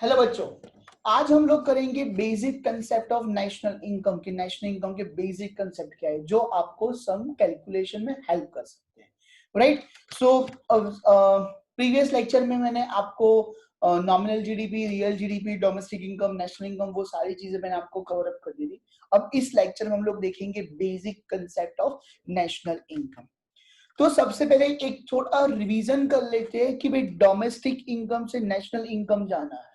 Hello बच्चों, आज हम लोग करेंगे basic concept of national income की। नेशनल इनकम के बेसिक कंसेप्ट क्या है जो आपको सम कैलकुलेशन में हेल्प कर सकते हैं, राइट। सो प्रीवियस लेक्चर में मैंने आपको nominal GDP, real GDP, domestic income, national income, वो सारी चीजें मैंने आपको कवर अप कर दी थी। अब इस लेक्चर में हम लोग देखेंगे basic concept of national income. तो सबसे पहले एक थोड़ा रिवीजन कर लेते हैं कि भाई डोमेस्टिक इनकम से नेशनल इनकम जाना है।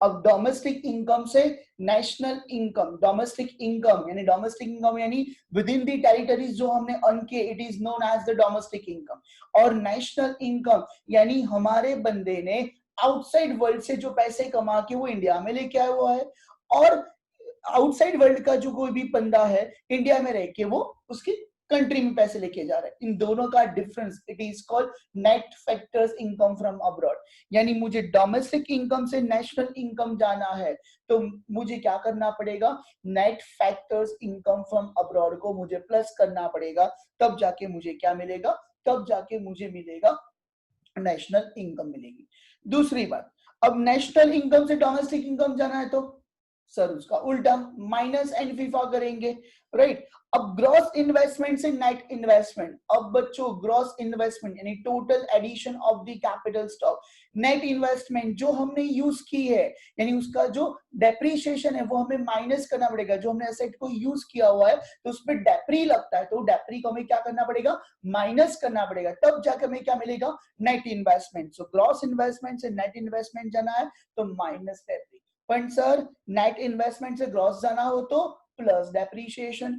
अब डोमेस्टिक इनकम से नेशनल इनकम, डोमेस्टिक इनकम यानी विद इन दी टेरिटरीज जो हमने अर्न किए, it is known as the domestic income. और नेशनल इनकम यानी हमारे बंदे ने आउटसाइड वर्ल्ड से जो पैसे कमा के वो इंडिया में लेके आया हुआ है, और आउटसाइड वर्ल्ड का जो कोई भी बंदा है इंडिया में रह के वो उसकी कंट्री में पैसे लेके जा रहा है। इन दोनों का difference it is called net factors income from abroad. यानी मुझे डोमेस्टिक इनकम से नेशनल इनकम जाना है तो मुझे क्या करना पड़ेगा, net factors income from abroad को मुझे प्लस करना पड़ेगा, तब जाके मुझे क्या मिलेगा, तब जाके मुझे मिलेगा नेशनल इनकम मिलेगी। दूसरी बात, अब नेशनल इनकम से डोमेस्टिक इनकम जाना है तो सर उसका उल्टा माइनस एंड फीफा करेंगे, राइट। अब ग्रॉस इन्वेस्टमेंट से नेट इन्वेस्टमेंट। अब बच्चों ग्रॉस इन्वेस्टमेंट यानी total addition of the capital stock, net investment जो हमने यूज की है यानी उसका जो डेप्रीशिएशन है वो हमें माइनस करना पड़ेगा। जो हमने एसेट को यूज किया हुआ है तो उस पर डेप्री लगता है, तो डेप्री को हमें क्या करना पड़ेगा, माइनस करना पड़ेगा, तब जाकर हमें क्या मिलेगा, net investment. So gross investment से नेट इन्वेस्टमेंट जाना है तो माइनस डेप्री। पण सर नेट इन्वेस्टमेंट से ग्रॉस जाना हो तो plus depreciation.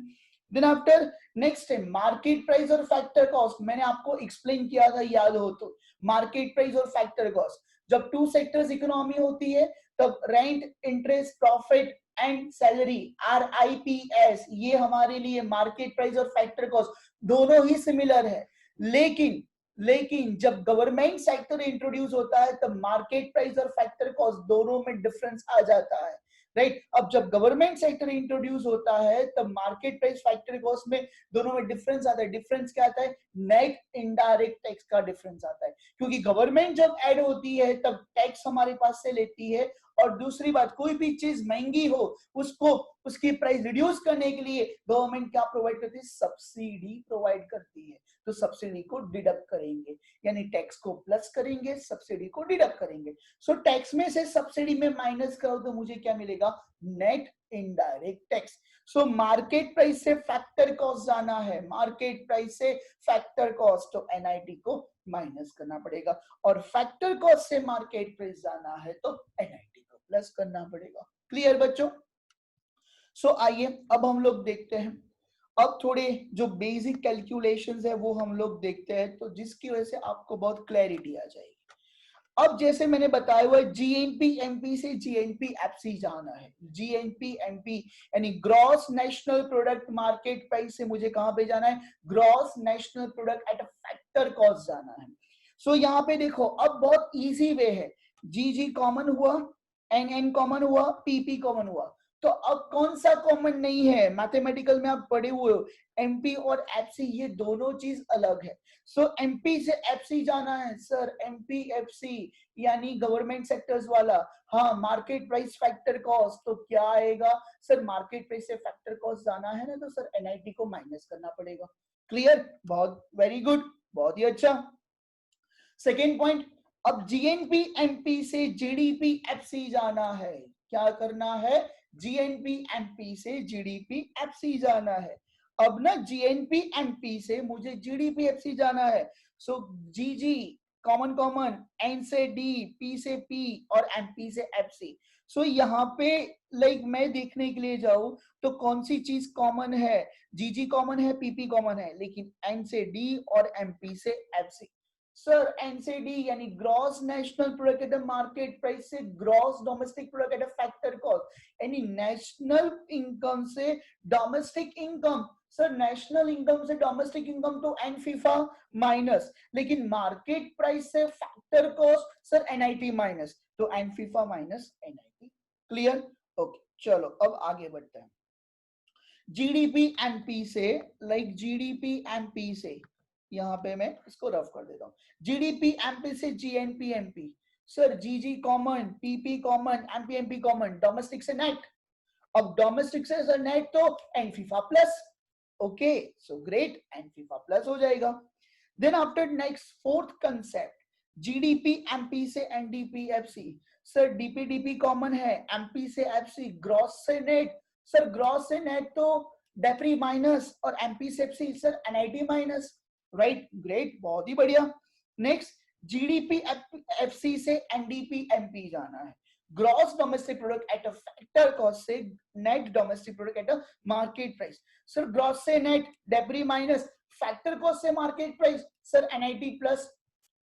Then after next है मार्केट प्राइस और फैक्टर कॉस्ट। मैंने आपको एक्सप्लेन किया था, याद हो तो, मार्केट प्राइस और फैक्टर कॉस्ट। जब टू सेक्टर्स इकोनॉमी होती है तब rent, interest, profit and salary, RIPS, ये हमारे लिए मार्केट प्राइस और फैक्टर कॉस्ट दोनों ही सिमिलर है। लेकिन लेकिन जब गवर्नमेंट सेक्टर इंट्रोड्यूस होता है तब मार्केट प्राइस और फैक्टर कॉस्ट दोनों में डिफरेंस आ जाता है, राइट। अब जब गवर्नमेंट सेक्टर इंट्रोड्यूस होता है तब मार्केट प्राइस फैक्टर कॉस्ट में दोनों में डिफरेंस आता है। डिफरेंस क्या आता है, नेट इनडायरेक्ट टैक्स का डिफरेंस आता है, क्योंकि गवर्नमेंट जब ऐड होती है तब टैक्स हमारे पास से लेती है। और दूसरी बात, कोई भी चीज महंगी हो उसको उसकी प्राइस रिड्यूस करने के लिए गवर्नमेंट क्या प्रोवाइड करती है, सब्सिडी प्रोवाइड करती है। तो सब्सिडी को डिडक्ट करेंगे, यानी टैक्स को प्लस करेंगे, सब्सिडी को डिडक्ट करेंगे। सो टैक्स में से सब्सिडी में माइनस करो तो मुझे क्या मिलेगा, net indirect tax. So market price से फैक्टर कॉस्ट जाना है, मार्केट प्राइस से फैक्टर कॉस्ट तो NIT को माइनस करना पड़ेगा, और फैक्टर कॉस्ट से मार्केट प्राइस जाना है तो NIT को प्लस करना पड़ेगा। क्लियर बच्चों? सो आइए अब हम लोग देखते हैं, अब थोड़े जो बेसिक कैलकुलेशंस है वो हम लोग देखते हैं, तो जिसकी वजह से आपको बहुत क्लैरिटी आ जाएगी। अब जैसे मैंने बताया हुआ GNP MP से GNP FC जाना है। GNP MP यानी gross national product market price से मुझे कहां पे जाना है, gross national product at a factor cost जाना है। सो यहाँ पे देखो अब बहुत इजी वे है, GG कॉमन हुआ, NN कॉमन हुआ, PP कॉमन हुआ। तो अब कौन सा कॉमन नहीं है, मैथमेटिकल में आप पढ़े हुए हो, MP और FC ये दोनों चीज अलग है। सो MP से FC जाना है सर, MP FC यानी गवर्नमेंट सेक्टर्स वाला। हाँ, मार्केट प्राइस फैक्टर कॉस्ट तो क्या आएगा सर, मार्केट प्राइस से फैक्टर कॉस्ट जाना है ना तो सर NIT को माइनस करना पड़ेगा। क्लियर? बहुत वेरी गुड, बहुत ही अच्छा। सेकेंड पॉइंट, अब GNP MP से GDP FC जाना है। क्या करना है, GNP MP से GDP FC जाना है। अब ना GNP MP से मुझे GDP FC जाना है। सो GG कॉमन कॉमन, N से D, P से P और MP से FC। सो यहाँ पे लाइक मैं देखने के लिए जाऊं तो कौन सी चीज कॉमन है, GG कॉमन है, PP कॉमन है, लेकिन N से D और MP से FC। सर NCD यानी gross national product at market price से gross domestic product at factor cost, यानी नेशनल इनकम से domestic income. Sir national income से डोमेस्टिक इनकम तो एन फीफा माइनस, लेकिन मार्केट प्राइस से factor cost sir NIT minus, तो N FIFA minus NIT। Clear? Okay, चलो अब आगे बढ़ते हैं। GDP MP से, लाइक GDP MP से, यहाँ पे मैं इसको रफ कर देता हूँ, GDP MP से GNP MP। Sir GG common, PP common, MP MP common, domestic से नेट। अब डोमेस्टिक से सर नेट तो NFIA plus. Okay, so great, NFIA plus हो जाएगा। Then after next fourth concept, GDP MP से NDP FC. Sir DP DP common है, MP से FC, gross से नेट। सर ग्रॉस से नेट तो डेप्री माइनस, और एमपी से FC sir NIT minus. Right, great, बहुत ही बढ़िया। नेक्स्ट जीडीपी एफसी से एनडीपी एमपी जाना है, gross domestic product at a factor cost से net domestic product at a market price. Sir gross से नेट डेप्री माइनस, फैक्टर कॉस्ट से market price sir NIT plus.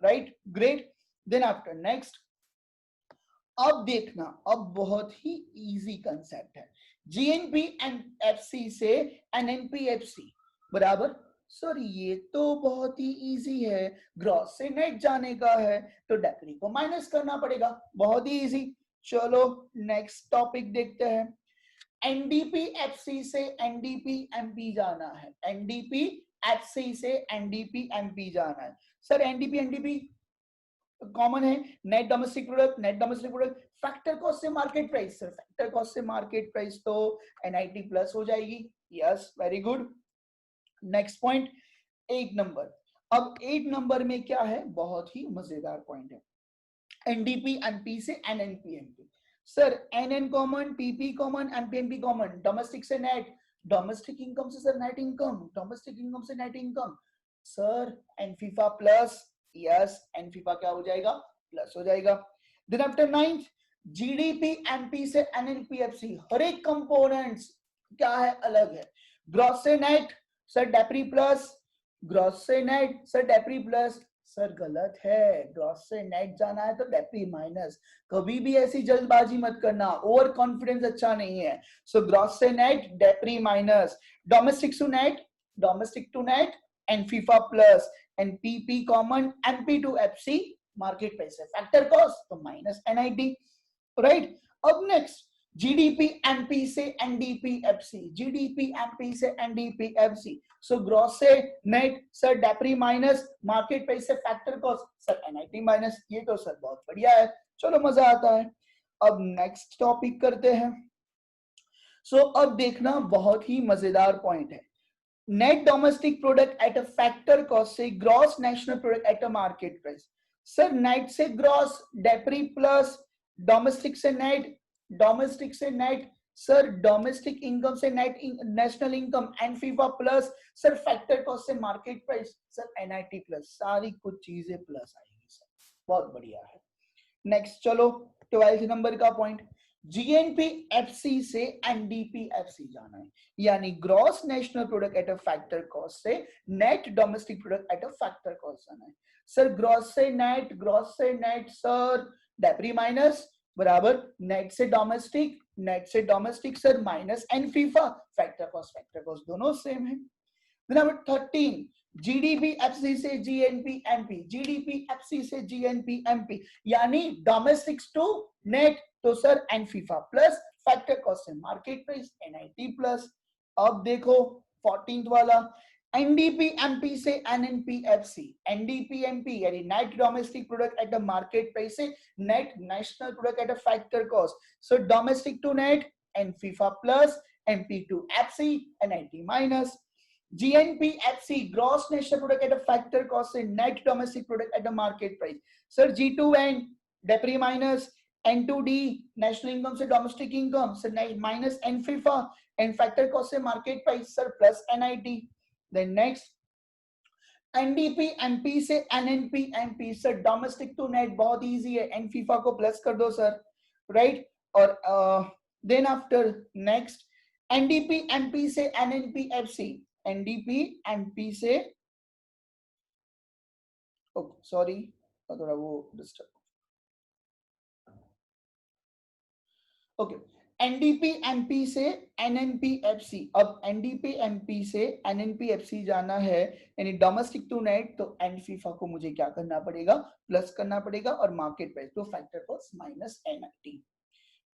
Right, great. Then after next, अब देखना, अब बहुत ही इजी कंसेप्ट है, GNP and FC से एनएनपीएफसी बराबर। सर ये तो बहुत ही इजी है, ग्रॉस से नेट जाने का है तो डेप्री को माइनस करना पड़ेगा, बहुत ही इजी। चलो नेक्स्ट टॉपिक देखते हैं, एनडीपी एफसी से एनडीपी एमपी जाना है, एनडीपी एफसी से एनडीपी एमपी जाना है। सर एनडीपी एनडीपी कॉमन है, net domestic product, net domestic product, factor cost से market price. Sir factor cost से मार्केट प्राइस तो एनआईटी प्लस हो जाएगी। Yes, very good. Next point 8 number. अब 8 नंबर में क्या है, बहुत ही मजेदार पॉइंट है, एनडीपी एमपी से NNP MP. Sir NN common, PP common, MP MP common, domestic से नेट, डोमेस्टिक इनकम से sir net income, domestic income से net income, sir NFIA plus. Yes, NFIA क्या हो जाएगा, प्लस हो जाएगा। Then after 9th, GDP MP से एनएनपीएफसी, हर एक कंपोनेंट्स क्या है, अलग है। ग्रॉस से नेट सर डेप्री प्लस, ग्रॉस से नेट सर डेप्री प्लस। सर गलत है, ग्रॉस से नेट जाना है तो डेप्री माइनस। कभी भी ऐसी जल्दबाजी मत करना, ओवर कॉन्फिडेंस अच्छा नहीं है। सो ग्रॉस से net डेप्री minus, domestic to net, domestic to net NFIA plus, and PP common, MP to FC market price है, फैक्टर कॉस्ट तो माइनस एनआईटी। राइट, अब नेक्स्ट जीडीपी एमपी से NDP FC, GDP MP से NDP FC. So gross से net sir डेप्री minus, market price से factor cost sir NIT minus. ये तो sir बहुत बढ़िया है, चलो मजा आता है। अब नेक्स्ट टॉपिक करते हैं। सो अब देखना, बहुत ही मजेदार पॉइंट है, net domestic product at a factor cost से gross national product at a market price. Sir net से ग्रॉस डेप्री प्लस, डोमेस्टिक से नेट, डोमेस्टिक से नेट सर डोमेस्टिक इनकम से net national income NFIA plus, sir factor cost से market price sir NIT plus, सारी कुछ चीजें plus आएंगी sir, बहुत बढ़िया है। नेक्स्ट चलो 12th नंबर का पॉइंट, जीएनपी एफसी से एनडीपी एफसी जाना है, यानी gross national product at a factor cost से net domestic product at a factor cost जाना है। सर ग्रॉस से नेट, ग्रॉस से नेट सर डेप्री माइनस बराबर नेट से डोमेस्टिक, नेट से domestic sir minus N FIFA, factor cost दोनों same है। नंबर 13, जीडीपी एफसी से जीएनपी एमपी, जीडीपी एफसी से जीएनपी एमपी, यानी डोमेस्टिक टू नेट तो sir N FIFA plus, factor cost से मार्केट प्राइस एनआईटी प्लस। अब देखो 14th वाला, एनडीपी एमपी से एनएनपी एफसी, एनडीपी एमपी यानी net domestic product at the market price से net national product at a factor cost, so domestic to net N FIFA plus, MP to FC NIT minus. GNP FC gross national product at a factor cost से net domestic product at a market price. Sir G2N डेप्री minus, N2D national income से domestic income sir minus N FIFA and factor cost से market price sir plus NIT. Then next NDP MP से NNP MP sir domestic to net बहुत easy है, N FIFA को plus कर दो sir, right? और then after next NDP MP से NNP FC, NDP MP से, सॉरी थोड़ा वो डिस्टर्ब, ओके, एनडीपी एमपी से एनएनपीएफसी। अब एनडीपी एमपी से एनएनपीएफसी जाना है यानी डोमेस्टिक टू नेट, तो एन फीफा को मुझे क्या करना पड़ेगा, प्लस करना पड़ेगा, और market price to factor cost minus NIT,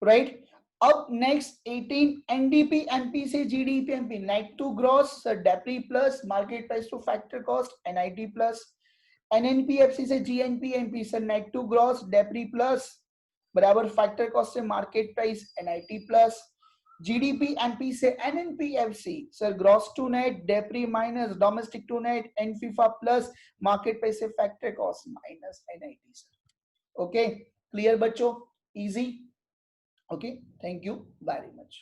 right. अब नेक्स्ट 18, एनडीपी एमपी से GDP MP, net to gross sir डेप्री plus, market price to factor cost NIT plus. NNP FC से GNP MP sir net to gross डेप्री plus बराबर factor cost से market price NIT plus GDP MP से NNP FC sir gross to net डेप्री minus domestic to net N FIFA plus market price से factor cost minus NIT sir. Okay clear बच्चों, easy. Okay thank you very much.